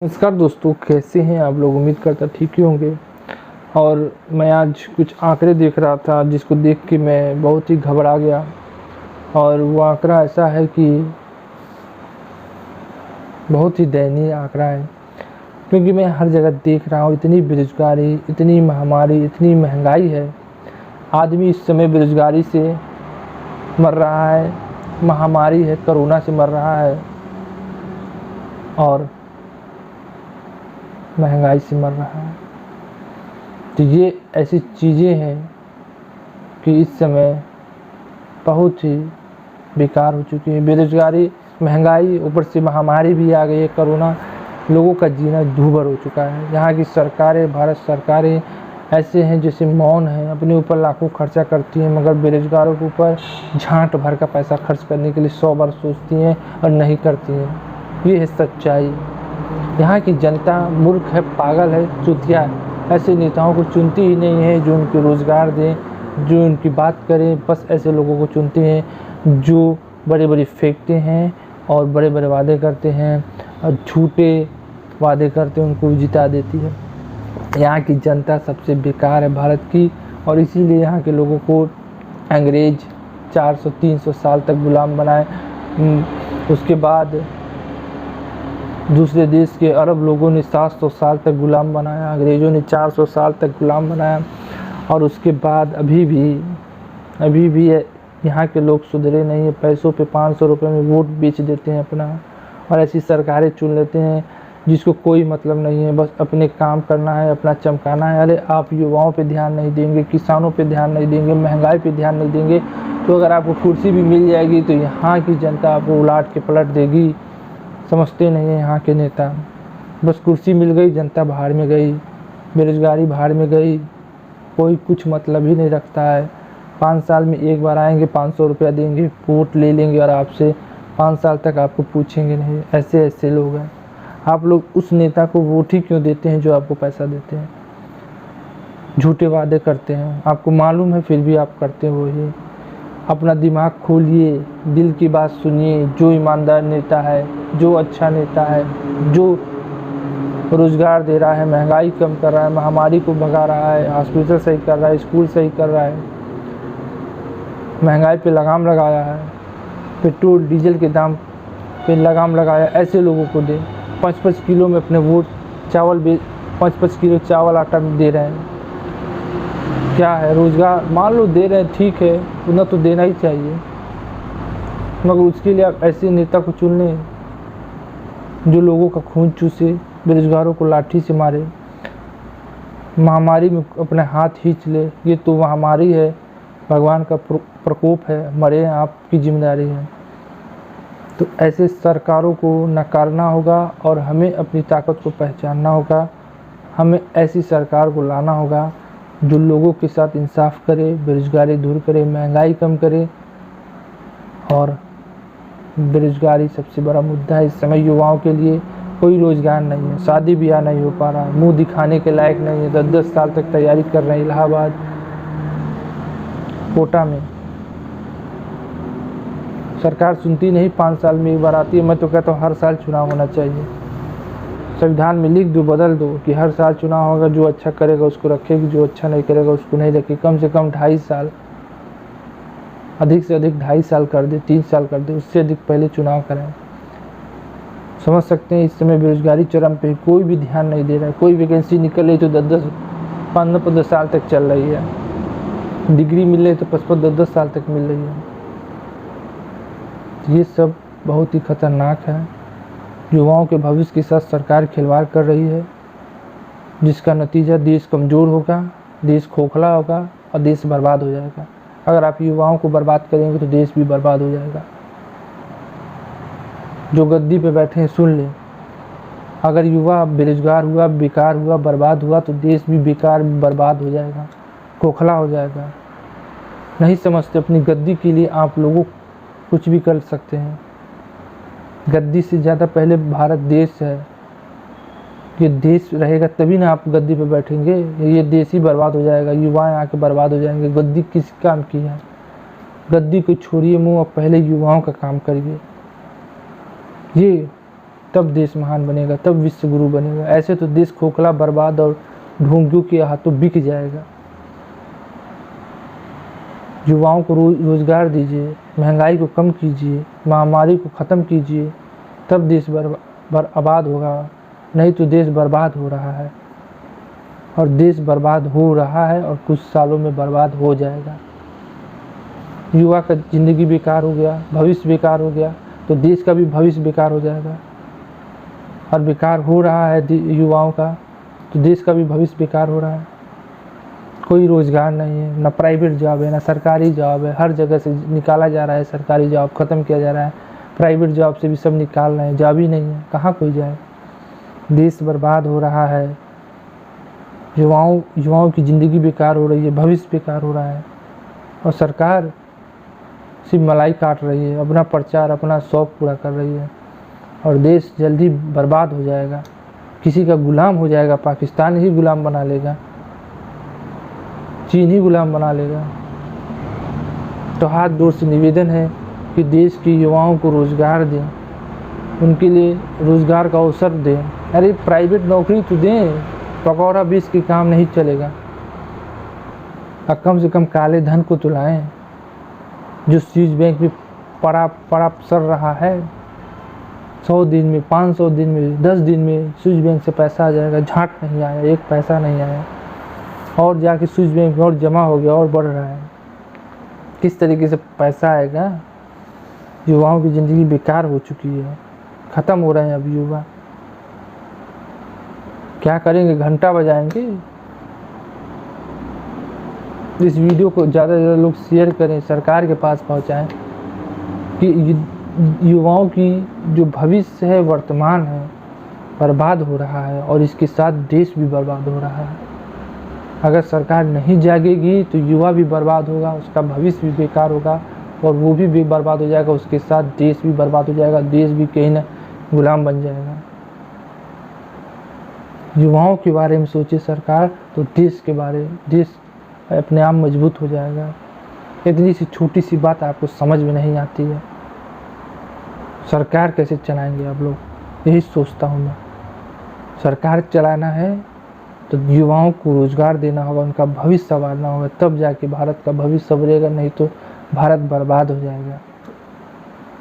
नमस्कार दोस्तों, कैसे हैं आप लोग। उम्मीद करता ठीक ही होंगे। और मैं आज कुछ आंकड़े देख रहा था जिसको देख के मैं बहुत ही घबरा गया। और वो आंकड़ा ऐसा है कि बहुत ही दयनीय आंकड़ा है, क्योंकि मैं हर जगह देख रहा हूँ इतनी बेरोजगारी, इतनी महामारी, इतनी महंगाई है। आदमी इस समय बेरोजगारी से मर रहा है, महामारी है, कोरोना से मर रहा है और महंगाई से मर रहा है। तो ये ऐसी चीज़ें हैं कि इस समय बहुत ही बेकार हो चुकी है। बेरोजगारी, महंगाई, ऊपर से महामारी भी आ गई है, कोरोना। लोगों का जीना दूभर हो चुका है। यहाँ की सरकारें, भारत सरकारें ऐसे हैं जैसे मौन है, अपने ऊपर लाखों खर्चा करती हैं, मगर बेरोजगारों के ऊपर झांट भर का पैसा खर्च करने के लिए 100 बार सोचती हैं और नहीं करती हैं। ये है सच्चाई। यहाँ की जनता मूर्ख है, पागल है, चुतिया है। ऐसे नेताओं को चुनती ही नहीं है जो उनको रोज़गार दें, जो उनकी बात करें। बस ऐसे लोगों को चुनते हैं जो बड़े बड़े फेंकते हैं और बड़े बड़े वादे करते हैं और झूठे वादे करते हैं, उनको जिता देती है। यहाँ की जनता सबसे बेकार है भारत की, और इसीलिए यहाँ के लोगों को अंग्रेज 400-300 साल तक गुलाम बनाए। उसके बाद दूसरे देश के अरब लोगों ने 700 साल तक गुलाम बनाया, अंग्रेज़ों ने 400 साल तक गुलाम बनाया। और उसके बाद अभी भी यहाँ के लोग सुधरे नहीं है। पैसों पे 500 रुपये में वोट बेच देते हैं अपना, और ऐसी सरकारें चुन लेते हैं जिसको कोई मतलब नहीं है, बस अपने काम करना है, अपना चमकाना है। अरे आप युवाओं पे ध्यान नहीं देंगे, किसानों पे ध्यान नहीं देंगे, महंगाई पे ध्यान नहीं देंगे, तो अगर आपको कुर्सी भी मिल जाएगी तो यहाँ की जनता आपको उलाट के पलट देगी। समझते नहीं है यहाँ के नेता। बस कुर्सी मिल गई, जनता भाड़ में गई, बेरोजगारी भाड़ में गई, कोई कुछ मतलब ही नहीं रखता है। 5 साल में एक बार आएंगे, 500 रुपया देंगे, वोट ले लेंगे और आपसे 5 साल तक आपको पूछेंगे नहीं। ऐसे लोग हैं। आप लोग उस नेता को वोट ही क्यों देते हैं जो आपको पैसा देते हैं, झूठे वादे करते हैं, आपको मालूम है फिर भी आप करते हो ये। अपना दिमाग खोलिए, दिल की बात सुनिए। जो ईमानदार नेता है, जो अच्छा नेता है, जो रोज़गार दे रहा है, महंगाई कम कर रहा है, महामारी को भगा रहा है, हॉस्पिटल सही कर रहा है, स्कूल सही कर रहा है, महंगाई पे लगाम लगाया है, पेट्रोल डीजल के दाम पे लगाम लगाया, ऐसे लोगों को दे। 5-5 किलो में अपने वोट चावल 5-5 किलो चावल आटा दे रहे हैं। क्या है रोज़गार? मान लो दे रहे हैं, ठीक है, उतना तो देना ही चाहिए, मगर उसके लिए आप ऐसे नेता को चुन लें जो लोगों का खून चूसे, बेरोजगारों को लाठी से मारे, महामारी में अपने हाथ खींच ले। ये तो महामारी है, भगवान का प्रकोप है, मरे आपकी जिम्मेदारी है। तो ऐसे सरकारों को नकारना होगा और हमें अपनी ताकत को पहचानना होगा। हमें ऐसी सरकार को लाना होगा जो लोगों के साथ इंसाफ करे, बेरोजगारी दूर करे, महंगाई कम करे। और बेरोजगारी सबसे बड़ा मुद्दा है इस समय युवाओं के लिए। कोई रोज़गार नहीं है, शादी ब्याह नहीं हो पा रहा है, मुंह दिखाने के लायक नहीं है। 10-10 साल तक तैयारी कर रहे हैं इलाहाबाद कोटा में। सरकार सुनती नहीं, 5 साल में एक बार आती है। मैं तो कहता हूँ हर साल चुनाव होना चाहिए। संविधान में लिख दो, बदल दो कि हर साल चुनाव होगा, जो अच्छा करेगा उसको रखेगी, जो अच्छा नहीं करेगा उसको नहीं रखेगी। कम से कम 2.5 साल, अधिक से अधिक 2.5 साल कर दे, 3 साल कर दे, उससे अधिक पहले चुनाव करें। समझ सकते हैं इस समय बेरोजगारी चरम पे, कोई भी ध्यान नहीं दे रहा है। कोई वैकेंसी निकल रही तो 15-15 साल तक चल रही है। डिग्री मिल रही तो 55-10 साल तक मिल रही है। ये सब बहुत ही खतरनाक है। युवाओं के भविष्य के साथ सरकार खिलवाड़ कर रही है, जिसका नतीजा देश कमज़ोर होगा, देश खोखला होगा और देश बर्बाद हो जाएगा। अगर आप युवाओं को बर्बाद करेंगे तो देश भी बर्बाद हो जाएगा। जो गद्दी पे बैठे हैं सुन लें, अगर युवा बेरोजगार हुआ, बेकार हुआ, बर्बाद हुआ तो देश भी बेकार, बर्बाद हो जाएगा, खोखला हो जाएगा। नहीं समझते, अपनी गद्दी के लिए आप लोगों कुछ भी कर सकते हैं। गद्दी से ज़्यादा पहले भारत देश है। ये देश रहेगा तभी ना आप गद्दी पे बैठेंगे। ये देश ही बर्बाद हो जाएगा, युवाएं आके बर्बाद हो जाएंगे। गद्दी किस काम की है? गद्दी को छोड़िए मुँह, अब पहले युवाओं का काम करिए। ये तब देश महान बनेगा, तब विश्व गुरु बनेगा। ऐसे तो देश खोखला, बर्बाद और ढोंगियों के हाथों बिक जाएगा। युवाओं को रोजगार दीजिए, महंगाई को कम कीजिए, महामारी को ख़त्म कीजिए, तब देश आबाद होगा। नहीं तो देश बर्बाद हो रहा है, और देश बर्बाद हो रहा है और कुछ सालों में बर्बाद हो जाएगा। युवा का ज़िंदगी बेकार हो गया, भविष्य बेकार हो गया, तो देश का भी भविष्य बेकार हो जाएगा। और बेकार हो रहा है युवाओं का, तो देश का भी भविष्य बेकार हो रहा है। कोई रोज़गार नहीं है, ना प्राइवेट जॉब है, ना सरकारी जॉब है। हर जगह से निकाला जा रहा है, सरकारी जॉब ख़त्म किया जा रहा है, प्राइवेट जॉब से भी सब निकाल रहे हैं, जॉब ही नहीं है, कहाँ कोई जाए। देश बर्बाद हो रहा है, युवाओं की ज़िंदगी बेकार हो रही है, भविष्य बेकार हो रहा है, और सरकार सिर्फ मलाई काट रही है, अपना प्रचार, अपना शौक पूरा कर रही है, और देश जल्दी बर्बाद हो जाएगा, किसी का गुलाम हो जाएगा। पाकिस्तान ही गुलाम बना लेगा, चीन ही गुलाम बना लेगा। तो हाथ जोड़ से निवेदन है कि देश के युवाओं को रोज़गार दें, उनके लिए रोज़गार का अवसर दें। अरे प्राइवेट नौकरी तो दें, पकौड़ा बेच के काम नहीं चलेगा। और कम से कम काले धन को तो लाएं, जो स्विस बैंक में पड़ा सर रहा है। 100 दिन में, 500 दिन में, 10 दिन में स्विस बैंक से पैसा आ जाएगा। झाट नहीं आया, एक पैसा नहीं आया, और जाके स्विस बैंक में और जमा हो गया और बढ़ रहा है। किस तरीके से पैसा आएगा? युवाओं की ज़िंदगी बेकार हो चुकी है, ख़त्म हो रहे हैं अब युवा। क्या करेंगे? घंटा बजाएंगे? इस वीडियो को ज़्यादा से ज़्यादा लोग शेयर करें, सरकार के पास पहुंचाएं कि युवाओं की जो भविष्य है, वर्तमान है, बर्बाद हो रहा है, और इसके साथ देश भी बर्बाद हो रहा है। अगर सरकार नहीं जागेगी तो युवा भी बर्बाद होगा, उसका भविष्य भी बेकार होगा, और वो भी बर्बाद हो जाएगा, उसके साथ देश भी बर्बाद हो जाएगा, देश भी कहीं ना गुलाम बन जाएगा। युवाओं के बारे में सोचे सरकार, तो देश अपने आप मजबूत हो जाएगा। इतनी सी छोटी सी बात आपको समझ में नहीं आती है, सरकार कैसे चलाएंगे आप लोग? यही सोचता हूँ मैं। सरकार चलाना है तो युवाओं को रोज़गार देना होगा, उनका भविष्य संवारना होगा, तब जाके भारत का भविष्य संवरेगा, नहीं तो भारत बर्बाद हो जाएगा।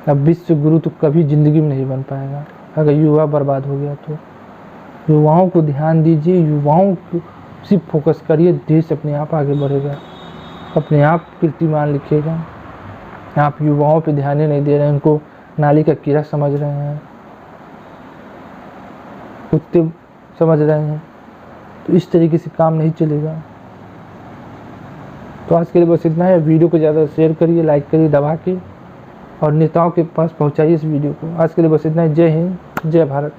अब विश्व गुरु तो कभी ज़िंदगी में नहीं बन पाएगा अगर युवा बर्बाद हो गया तो। युवाओं को ध्यान दीजिए, युवाओं को सिर्फ फोकस करिए, देश अपने आप आगे बढ़ेगा, अपने आप कीर्तिमान लिखेगा। आप युवाओं पे ध्यान ही नहीं दे रहे हैं, उनको नाली का कीड़ा समझ रहे हैं, कुत्ते समझ रहे हैं, तो इस तरीके से काम नहीं चलेगा। तो आज के लिए बस इतना है। वीडियो को ज़्यादा शेयर करिए, लाइक करिए दबा के, और नेताओं के पास पहुंचाइए इस वीडियो को। आज के लिए बस इतना है। जय हिंद, जय भारत।